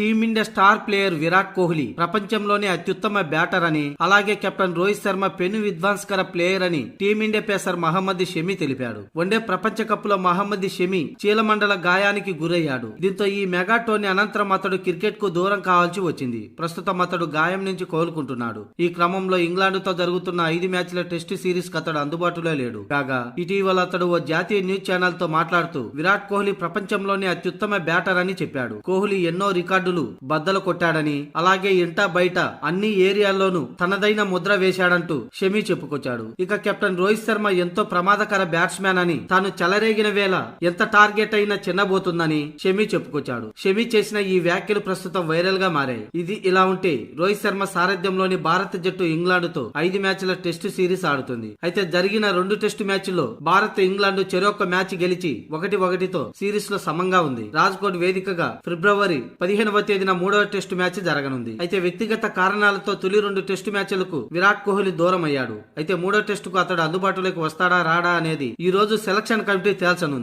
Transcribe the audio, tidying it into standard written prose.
Team India star player Virat Kohli ప్రపంచంలోనే అత్యుత్తమ batter అని, అలాగే కెప్టెన్ రోహిత్ శర్మ పెను విధ్వంసకర ప్లేయర్ అని టీమిండియా పేసర్ మహమ్మద్ షమి తెలిపాడు. వన్డే ప్రపంచ కప్ లో మహమ్మద్ షమి చీలమండల గాయానికి గురయ్యాడు. దీంతో ఈ మెగా టోర్నీ అనంతరం అతడు క్రికెట్ కు దూరం కావాల్సి వచ్చింది. ప్రస్తుతం అతడు గాయం నుంచి కోలుకుంటున్నాడు. ఈ క్రమంలో ఇంగ్లాండ్ తో జరుగుతున్న 5 మ్యాచ్ల టెస్టు సిరీస్ కు అతడు అందుబాటులో లేడు. కాగా ఇటీవల అతడు ఓ జాతీయ న్యూస్ ఛానల్ తో మాట్లాడుతూ విరాట్ కోహ్లీ ప్రపంచంలోనే అత్యుత్తమ బ్యాటర్ అని చెప్పాడు. కోహ్లీ ఎన్నో రికార్డులు బద్దలు కొట్టాడని, అలాగే ఇంటా బయట అన్ని ఏరియాల్లోనూ తనదైన ముద్ర వేశాడంటూ షమి చెప్పుకొచ్చాడు. ఇక కెప్టెన్ రోహిత్ శర్మ ఎంతో ప్రమాదకర బ్యాట్స్మెన్ అని, తాను చెలరేగిన వేళ ఎంత టార్గెట్ అయినా చిన్నబోతుందని షమి చెప్పుకొచ్చాడు. షమి చేసిన ఈ వ్యాఖ్యలు ప్రస్తుతం వైరల్ గా మారాయి. ఇది ఇలా ఉంటే రోహిత్ శర్మ సారథ్యంలోని భారత జట్టు ఇంగ్లాండ్ తో 5 మ్యాచ్ల టెస్టు సిరీస్ ఆడుతుంది. అయితే జరిగిన 2 టెస్టు మ్యాచ్ల్లో భారత్ ఇంగ్లాండ్ చెరొక్క మ్యాచ్ గెలిచి 1-1తో సిరీస్ లో సమంగా ఉంది. రాజ్కోట్ వేదికగా ఫిబ్రవరి 15వ తేదీన 3వ టెస్టు మ్యాచ్ జరగనుంది. అయితే వ్యక్తిగత కారణాలతో తొలి 2 టెస్టు మ్యాచ్లకు విరాట్ కోహ్లీ దూరం అయ్యాడు. అయితే 3వ టెస్టుకు అతడు అందుబాటులోకి వస్తాడా రాడా అనేది ఈ రోజు సెలక్షన్ కమిటీ తేల్చనుంది.